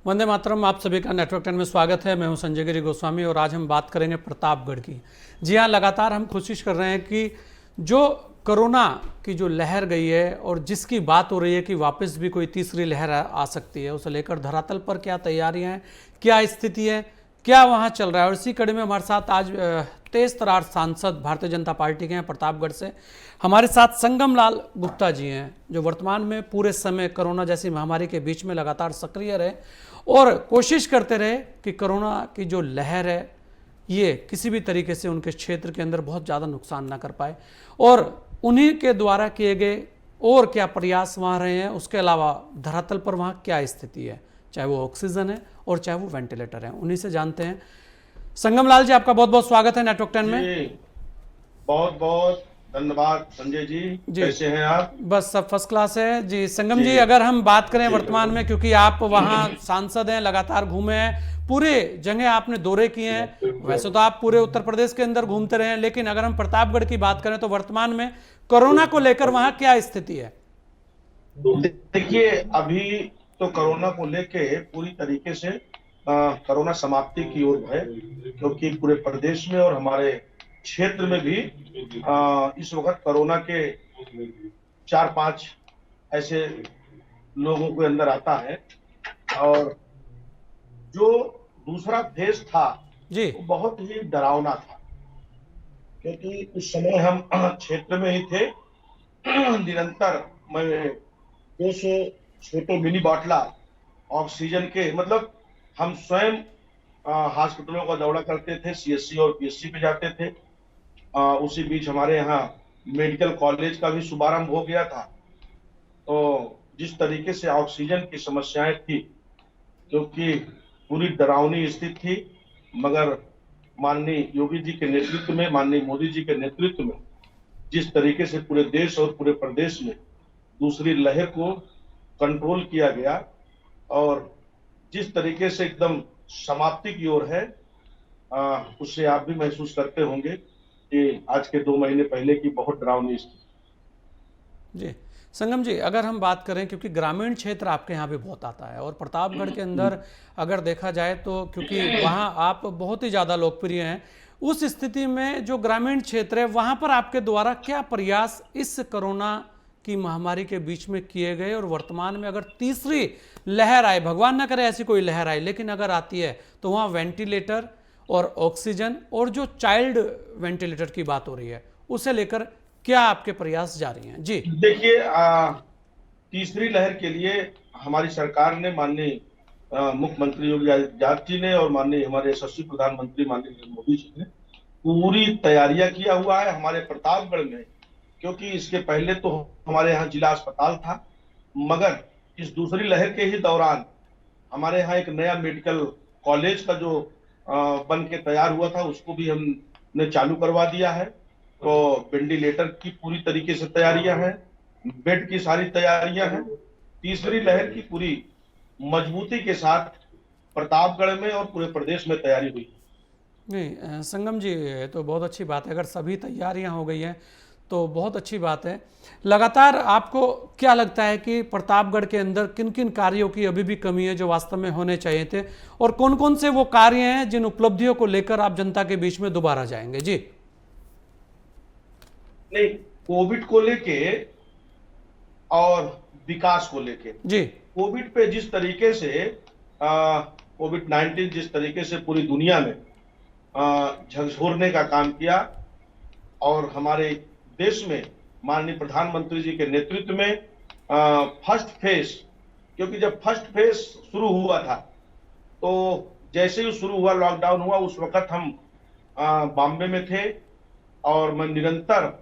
वंदे मातरम। आप सभी का नेटवर्क 10 में स्वागत है। मैं हूं संजय गिरी गोस्वामी और आज हम बात करेंगे प्रतापगढ़ की। जी हाँ, लगातार हम कोशिश कर रहे हैं कि जो कोरोना की जो लहर गई है और जिसकी बात हो रही है कि वापस भी कोई तीसरी लहर आ सकती है, उसे लेकर धरातल पर क्या तैयारियां हैं, क्या स्थिति है, क्या वहाँ चल रहा है। और इसी कड़ी में हमारे साथ आज तेज तरार सांसद भारतीय जनता पार्टी के हैं प्रतापगढ़ से, हमारे साथ संगम लाल गुप्ता जी हैं, जो वर्तमान में पूरे समय कोरोना जैसी महामारी के बीच में लगातार सक्रिय रहे और कोशिश करते रहे कि कोरोना की जो लहर है ये किसी भी तरीके से उनके क्षेत्र के अंदर बहुत ज़्यादा नुकसान ना कर पाए। और उन्हीं के द्वारा किए गए और क्या प्रयास वहाँ रहे हैं, उसके अलावा धरातल पर वहाँ क्या स्थिति है, चाहे वो ऑक्सीजन है और चाहे वो वेंटिलेटर है, उन्हीं से जानते हैं। संगम लाल जी, आपका बहुत बहुत स्वागत है नेटवर्क 10 में। बहुत बहुत धन्यवाद संजय जी। जी कैसे हैं आप? बस सब फर्स्ट क्लास है जी। संगम जी जी, अगर हम बात करें जी वर्तमान में, क्योंकि आप वहाँ सांसद हैं, लगातार घूमे हैं, पूरे जगह आपने दौरे किए हैं, वैसे तो आप पूरे उत्तर प्रदेश के अंदर घूमते रहे हैं, लेकिन अगर हम प्रतापगढ़ की बात करें तो वर्तमान में कोरोना को लेकर वहाँ क्या स्थिति है? देखिए, अभी तो कोरोना को लेके पूरी तरीके से कोरोना समाप्ति की ओर है, क्योंकि पूरे प्रदेश में और हमारे क्षेत्र में भी इस वक्त कोरोना के 4-5 ऐसे लोगों के अंदर आता है। और जो दूसरा फेज था जी वो बहुत ही डरावना था, क्योंकि उस समय हम क्षेत्र में ही थे। निरंतर मैं 200 छोटे मिनी बाटला ऑक्सीजन के, मतलब हम स्वयं हॉस्पिटलों का दौरा करते थे, सीएससी और पीएससी पे जाते थे। उसी बीच हमारे यहाँ मेडिकल कॉलेज का भी शुभारंभ हो गया था। तो जिस तरीके से ऑक्सीजन की समस्याएं थी, क्योंकि पूरी डरावनी स्थिति थी, मगर माननीय योगी जी के नेतृत्व में, माननीय मोदी जी के नेतृत्व में जिस तरीके से पूरे देश और पूरे प्रदेश में दूसरी लहर को कंट्रोल किया गया और जिस तरीके से एकदम समाप्ति की ओर है, उससे आप भी महसूस करते होंगे कि आज के 2 महीने पहले की बहुत डरावनी स्थिति। जी संगम जी, अगर हम बात करें, क्योंकि ग्रामीण क्षेत्र आपके यहाँ पे बहुत आता है और प्रतापगढ़ के अंदर अगर देखा जाए तो, क्योंकि वहाँ आप बहुत ही ज़्यादा लोकप्रिय हैं, उस स्थिति में जो ग्रामीण क्षेत्र है वहाँ पर आपके द्वारा क्या प्रयास इस कोरोना की महामारी के बीच में किए गए, और वर्तमान में अगर तीसरी लहर आए, भगवान ना करे ऐसी कोई लहर आए, लेकिन अगर आती है तो वहाँ वेंटिलेटर और ऑक्सीजन और जो चाइल्ड वेंटिलेटर की बात हो रही है, उसे लेकर क्या आपके प्रयास जारी हैं? जी देखिए, तीसरी लहर के लिए हमारी सरकार ने, माननीय मुख्यमंत्री योगी आदित्यनाथ जी ने और माननीय हमारे यशस्वी प्रधानमंत्री माननीय नरेंद्र मोदी जी ने पूरी तैयारियां किया हुआ है हमारे प्रतापगढ़ में। क्योंकि इसके पहले तो हमारे यहाँ जिला अस्पताल था, मगर इस दूसरी लहर के ही दौरान हमारे यहाँ एक नया मेडिकल कॉलेज का जो बन के तैयार हुआ था, उसको भी हमने चालू करवा दिया है। तो वेंटिलेटर की पूरी तरीके से तैयारियां हैं, बेड की सारी तैयारियां हैं। तीसरी लहर की पूरी मजबूती के साथ प्रतापगढ़ में और पूरे प्रदेश में तैयारी हुई। नहीं संगम जी, ये तो बहुत अच्छी बात है, अगर सभी तैयारियां हो गई हैं तो बहुत अच्छी बात है। लगातार आपको क्या लगता है कि प्रतापगढ़ के अंदर किन किन कार्यों की अभी भी कमी है जो वास्तव में होने चाहिए थे, और कौन कौन से वो कार्य हैं जिन उपलब्धियों को लेकर आप जनता के बीच में दोबारा जाएंगे? जी नहीं, कोविड को लेके और विकास को लेके, जी कोविड पे जिस तरीके से कोविड-19 जिस तरीके से पूरी दुनिया में झकझोरने का काम किया, और हमारे देश में माननीय प्रधानमंत्री जी के नेतृत्व में फर्स्ट फेज, क्योंकि जब फर्स्ट फेज शुरू हुआ था तो जैसे ही शुरू हुआ, लॉकडाउन हुआ, उस वक्त हम बॉम्बे में थे और मैं निरंतर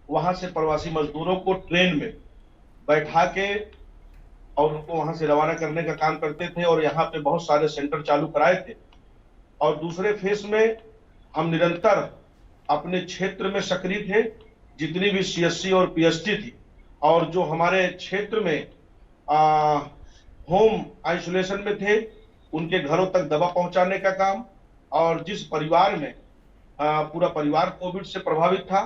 वहां से प्रवासी मजदूरों को ट्रेन में बैठा के और उनको वहां से रवाना करने का काम करते थे, और यहाँ पे बहुत सारे सेंटर चालू कराए थे। और दूसरे फेज में हम निरंतर अपने क्षेत्र में सक्रिय थे, जितनी भी सीएससी और पीएसटी थी, और जो हमारे क्षेत्र में होम आइसोलेशन में थे उनके घरों तक दवा पहुंचाने का काम, और जिस परिवार में पूरा परिवार कोविड से प्रभावित था,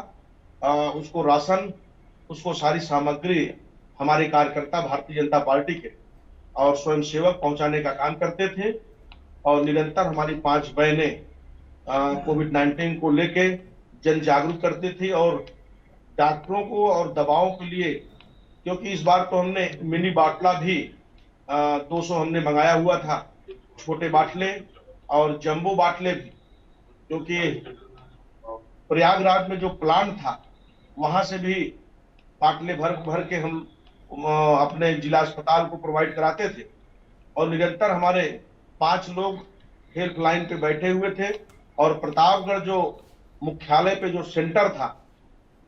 उसको राशन, उसको सारी सामग्री हमारे कार्यकर्ता भारतीय जनता पार्टी के और स्वयंसेवक पहुंचाने का काम करते थे। और निरंतर हमारी 5 बहनें कोविड-19 को लेके जन जागरूक करती थी। और डॉक्टरों को और दवाओं के लिए, क्योंकि इस बार तो हमने मिनी बाटला भी 200 हमने मंगाया हुआ था, छोटे बाटले और जंबो बाटले भी, क्योंकि प्रयागराज में जो प्लांट था वहां से भी बाटले भर भर के हम अपने जिला अस्पताल को प्रोवाइड कराते थे। और निरंतर हमारे 5 लोग हेल्पलाइन पे बैठे हुए थे। और प्रतापगढ़ जो मुख्यालय पे जो सेंटर था,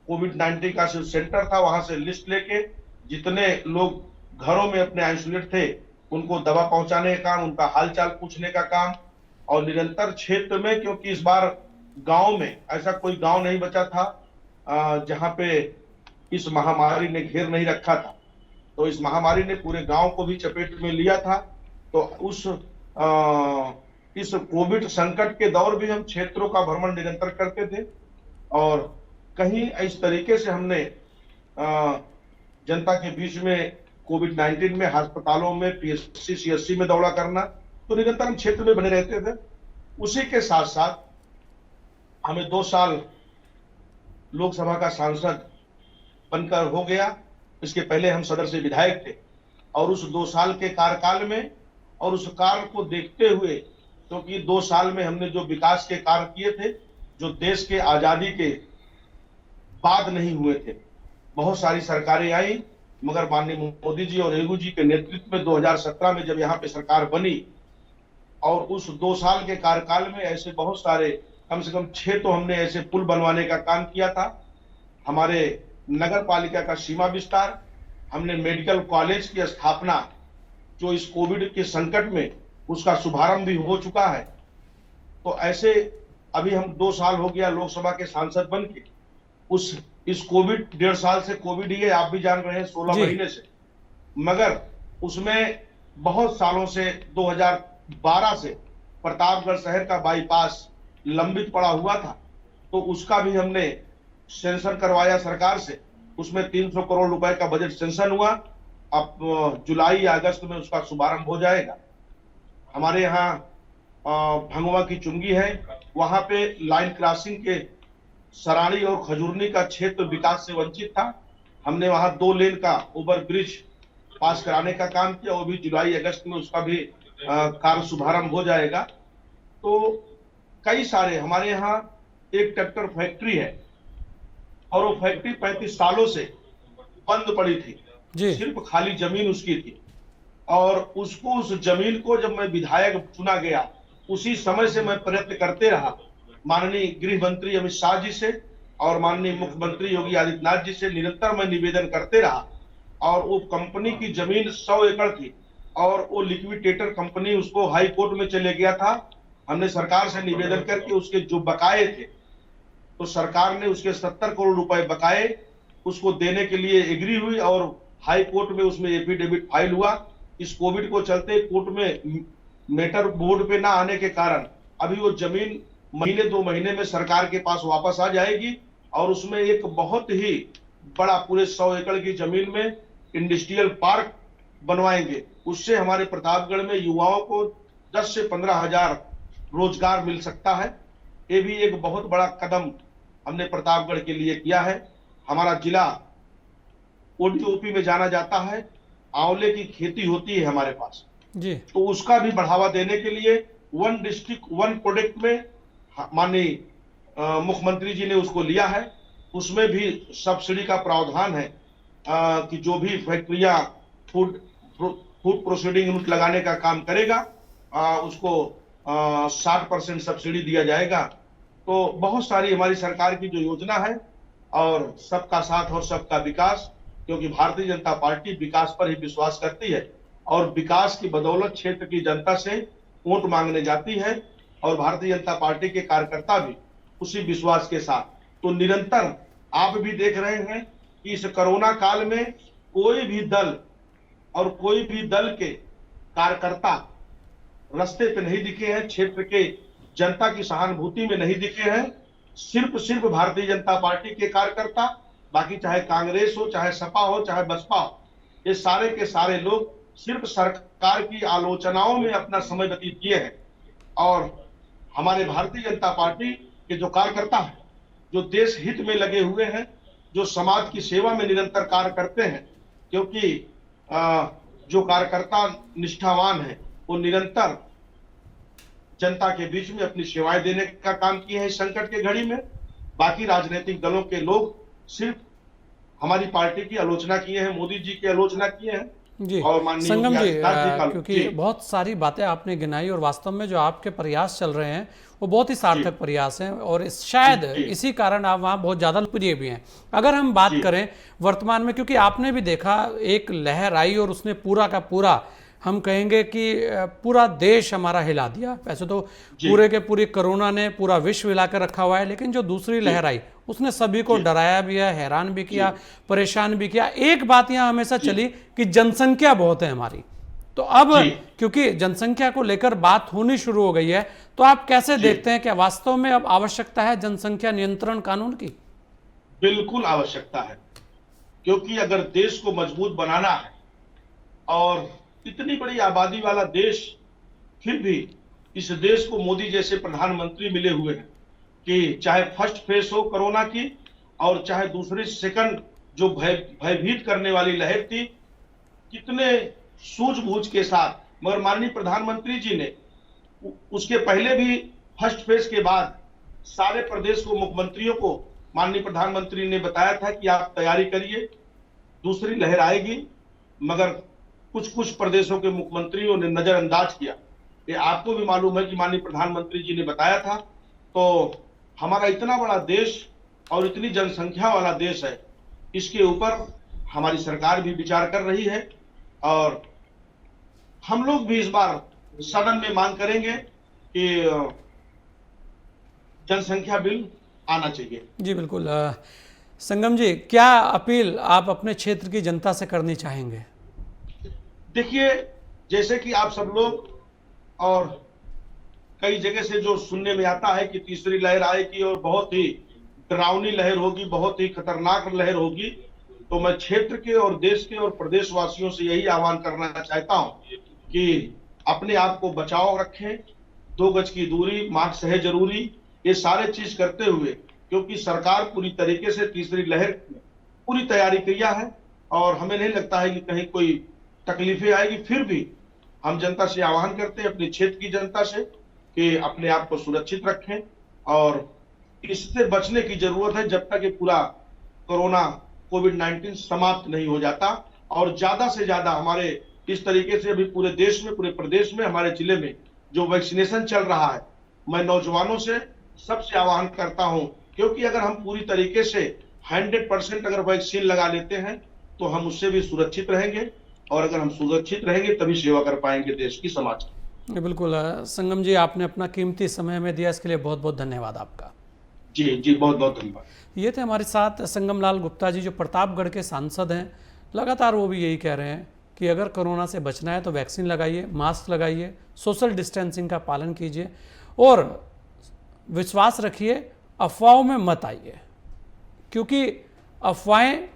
कोविड-19 का जो सेंटर था, वहां से लिस्ट लेके जितने लोग घरों में अपने आइसोलेट थे उनको दवा पहुंचाने का काम, उनका हालचाल पूछने का काम। और निरंतर क्षेत्र में, क्योंकि इस बार गांव में ऐसा कोई गांव नहीं बचा था जहां पे इस महामारी ने घेर नहीं रखा था, तो इस महामारी ने पूरे गांव को भी चपेट में लिया था। तो इस कोविड संकट के दौर भी हम क्षेत्रों का भ्रमण निरंतर करते थे। और कहीं इस तरीके से हमने जनता के बीच में कोविड-19 में अस्पतालों में, पीएचसी, सीएचसी में दौड़ा करना, तो निरंतर हम क्षेत्र में बने रहते थे। उसी के साथ साथ हमें 2 साल लोकसभा का सांसद बनकर हो गया। इसके पहले हम सदर से विधायक थे। और उस 2 साल के कार्यकाल में और उस कार्य को देखते हुए, क्योंकि 2 साल में हमने जो विकास के कार्य किए थे, जो देश के आजादी के बाद नहीं हुए थे, बहुत सारी सरकारें आई, मगर माननीय मोदी जी और नेहरू जी के नेतृत्व में 2017 में जब यहाँ पे सरकार बनी, और उस 2 साल के कार्यकाल में ऐसे बहुत सारे, कम से कम 6 तो हमने ऐसे पुल बनवाने का काम किया था। हमारे नगर पालिका का सीमा विस्तार, हमने मेडिकल कॉलेज की स्थापना, जो इस कोविड के संकट में उसका शुभारंभ भी हो चुका है। तो ऐसे अभी हम 2 साल हो गया लोकसभा के सांसद बन के, इस कोविड 1.5 साल से कोविड ही है, आप भी जान रहे हैं, 16 महीने से, मगर उसमें बहुत सालों से 2012 से प्रतापगढ़ शहर का बाईपास लंबित पड़ा हुआ था, तो उसका भी हमने सेंक्शन करवाया सरकार से। उसमें 300 करोड़ रुपए का बजट सेंक्शन हुआ। अब जुलाई या अगस्त में उसका शुभारंभ हो जाएगा। हमारे यहाँ भंगवा की चुंगी है, वहां पे लाइन क्रॉसिंग के सराड़ी और खजूरनी का क्षेत्र विकास से वंचित था। हमने वहां 2 लेन का ओवर ब्रिज पास कराने का काम किया। वो भी जुलाई अगस्त में उसका भी कार्य शुभारंभ हो जाएगा। तो कई सारे, हमारे यहाँ एक ट्रैक्टर फैक्ट्री है और वो फैक्ट्री 35 सालों से बंद पड़ी थी, सिर्फ खाली जमीन उसकी थी। और उसको, उस जमीन को जब मैं विधायक चुना गया, उसी समय से मैं प्रयत्न करते रहा माननीय गृह मंत्री अमित शाह जी से और माननीय मुख्यमंत्री योगी आदित्यनाथ जी से, निरंतर मैं निवेदन करते रहा। और वो कंपनी की जमीन 100 एकड़ थी और वो लिक्विडेटर कंपनी उसको हाई कोर्ट में चले गया था। हमने सरकार से निवेदन करके उसके जो बकाये थे, तो सरकार ने उसके 70 करोड़ रुपए बकाये उसको देने के लिए एग्री हुई और हाई कोर्ट में उसमें एफिडेविट फाइल हुआ। इस कोविड को चलते कोर्ट में मैटर बोर्ड पे ना आने के कारण अभी वो जमीन महीने 2 महीने में सरकार के पास वापस आ जाएगी। और उसमें एक बहुत ही बड़ा, पूरे 100 एकड़ की जमीन में इंडस्ट्रियल पार्क बनवाएंगे। उससे हमारे प्रतापगढ़ में युवाओं को 10 से 15 हजार रोजगार मिल सकता है। ये भी एक बहुत बड़ा कदम हमने प्रतापगढ़ के लिए किया है। हमारा जिला ओडीओपी में जाना जाता है, आंवले की खेती होती है हमारे पास जी, तो उसका भी बढ़ावा देने के लिए 1 डिस्ट्रिक्ट 1 प्रोडक्ट में माननीय मुख्यमंत्री जी ने उसको लिया है। उसमें भी सब्सिडी का प्रावधान है कि जो भी फैक्ट्रियां फूड प्रोसीडिंग यूनिट लगाने का काम करेगा उसको 60% सब्सिडी दिया जाएगा। तो बहुत सारी हमारी सरकार की जो योजना है, और सबका साथ और सबका विकास, क्योंकि भारतीय जनता पार्टी विकास पर ही विश्वास करती है और विकास की बदौलत क्षेत्र की जनता से वोट मांगने जाती है। और भारतीय जनता पार्टी के कार्यकर्ता भी उसी विश्वास के साथ, तो निरंतर आप भी देख रहे हैं कि इस कोरोना काल में कोई भी दल और कोई भी दल के कार्यकर्ता रास्ते पे नहीं दिखे हैं, क्षेत्र के जनता की सहानुभूति में नहीं दिखे हैं। सिर्फ भारतीय जनता पार्टी के कार्यकर्ता, बाकी चाहे कांग्रेस हो, चाहे सपा हो, चाहे बसपा हो, ये सारे के सारे लोग सिर्फ सरकार की आलोचनाओं में अपना समय व्यतीत किए हैं। और हमारे भारतीय जनता पार्टी के जो कार्यकर्ता हैं, जो देश हित में लगे हुए हैं, जो समाज की सेवा में निरंतर कार्य करते हैं, क्योंकि जो कार्यकर्ता निष्ठावान है वो निरंतर जनता के बीच में अपनी सेवाएं देने का काम किए हैं इस संकट के घड़ी में। बाकी राजनीतिक दलों के लोग सिर्फ हमारी पार्टी की आलोचना किए हैं, मोदी जी की आलोचना किए हैं जी और माननीय संगम योगी जी, आदित्यनाथ जी का क्योंकि बहुत सारी बातें आपने गिनाई और वास्तव में जो आपके प्रयास चल रहे हैं वो बहुत ही सार्थक प्रयास हैं और शायद इसी कारण आप वहाँ बहुत ज़्यादा लोकप्रिय भी हैं। अगर हम बात करें वर्तमान में, क्योंकि आपने भी देखा एक लहर आई और उसने पूरा का पूरा, हम कहेंगे कि पूरा देश हमारा हिला दिया। वैसे तो पूरे के पूरी कोरोना ने पूरा विश्व हिला कर रखा हुआ है, लेकिन जो दूसरी लहर आई उसने सभी को डराया भी है, हैरान भी किया, परेशान भी किया। एक बात यहाँ हमेशा चली कि जनसंख्या बहुत है हमारी, तो अब क्योंकि जनसंख्या को लेकर बात होनी शुरू हो गई है, तो आप कैसे देखते हैं कि वास्तव में अब आवश्यकता है जनसंख्या नियंत्रण कानून की? बिल्कुल आवश्यकता है, क्योंकि अगर देश को मजबूत बनाना है और इतनी बड़ी आबादी वाला देश, फिर भी इस देश को मोदी जैसे प्रधानमंत्री मिले हुए हैं कि चाहे फर्स्ट फेज हो कोरोना की और चाहे दूसरी सेकंड जो भयभीत करने वाली लहर थी, कितने सूझबूझ के साथ, मगर माननीय प्रधानमंत्री जी ने उसके पहले भी फर्स्ट फेज के बाद सारे प्रदेश को, मुख्यमंत्रियों को माननीय प्रधानमंत्री ने बताया था कि आप तैयारी करिए, दूसरी लहर आएगी। मगर कुछ प्रदेशों के मुख्यमंत्रियों ने नजरअंदाज किया। ये आपको भी मालूम है कि माननीय प्रधानमंत्री जी ने बताया था। तो हमारा इतना बड़ा देश और इतनी जनसंख्या वाला देश है, इसके ऊपर हमारी सरकार भी विचार कर रही है और हम लोग भी इस बार सदन में मांग करेंगे कि जनसंख्या बिल आना चाहिए। जी बिल्कुल। संगम जी, क्या अपील आप अपने क्षेत्र की जनता से करनी चाहेंगे? देखिए, जैसे कि आप सब लोग और कई जगह से जो सुनने में आता है कि तीसरी लहर आएगी और बहुत ही डरावनी लहर होगी, बहुत ही खतरनाक लहर होगी, तो मैं क्षेत्र के और देश के और प्रदेशवासियों से यही आह्वान करना चाहता हूं कि अपने आप को बचाव रखें, 2 गज की दूरी, मास्क है जरूरी, ये सारे चीज करते हुए, क्योंकि सरकार पूरी तरीके से तीसरी लहर पूरी तैयारी किया है और हमें नहीं लगता है कि कहीं कोई तकलीफें आएगी। फिर भी हम जनता से आह्वान करते हैं, अपने क्षेत्र की जनता से, कि अपने आप को सुरक्षित रखें और इससे बचने की जरूरत है जब तक ये पूरा कोरोना कोविड-19 समाप्त नहीं हो जाता। और ज्यादा से ज्यादा हमारे इस तरीके से अभी पूरे देश में, पूरे प्रदेश में, हमारे जिले में जो वैक्सीनेशन चल रहा है, मैं नौजवानों से सबसे आह्वान करता हूं, क्योंकि अगर हम पूरी तरीके से 100% अगर वैक्सीन लगा लेते हैं तो हम उससे भी सुरक्षित रहेंगे और अगर हम सुरक्षित रहेंगे तभी सेवा कर पाएंगे देश की, समाज की। बिल्कुल। संगम जी, आपने अपना कीमती समय हमें दिया, इसके लिए बहुत बहुत धन्यवाद आपका। जी बहुत बहुत धन्यवाद। ये थे हमारे साथ संगम लाल गुप्ता जी, जो प्रतापगढ़ के सांसद हैं। लगातार वो भी यही कह रहे हैं कि अगर कोरोना से बचना है तो वैक्सीन लगाइए, मास्क लगाइए, सोशल डिस्टेंसिंग का पालन कीजिए और विश्वास रखिए, अफवाहों में मत आइए, क्योंकि अफवाहें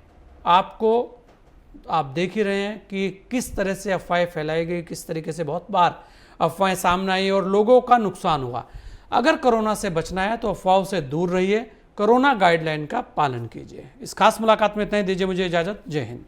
आपको, आप देख ही रहे हैं कि किस तरह से अफवाहें फैलाई गई, किस तरीके से बहुत बार अफवाहें सामने आई और लोगों का नुकसान हुआ। अगर कोरोना से बचना है तो अफवाहों से दूर रहिए, कोरोना गाइडलाइन का पालन कीजिए। इस खास मुलाकात में इतना ही, दीजिए मुझे इजाज़त। जय हिंद।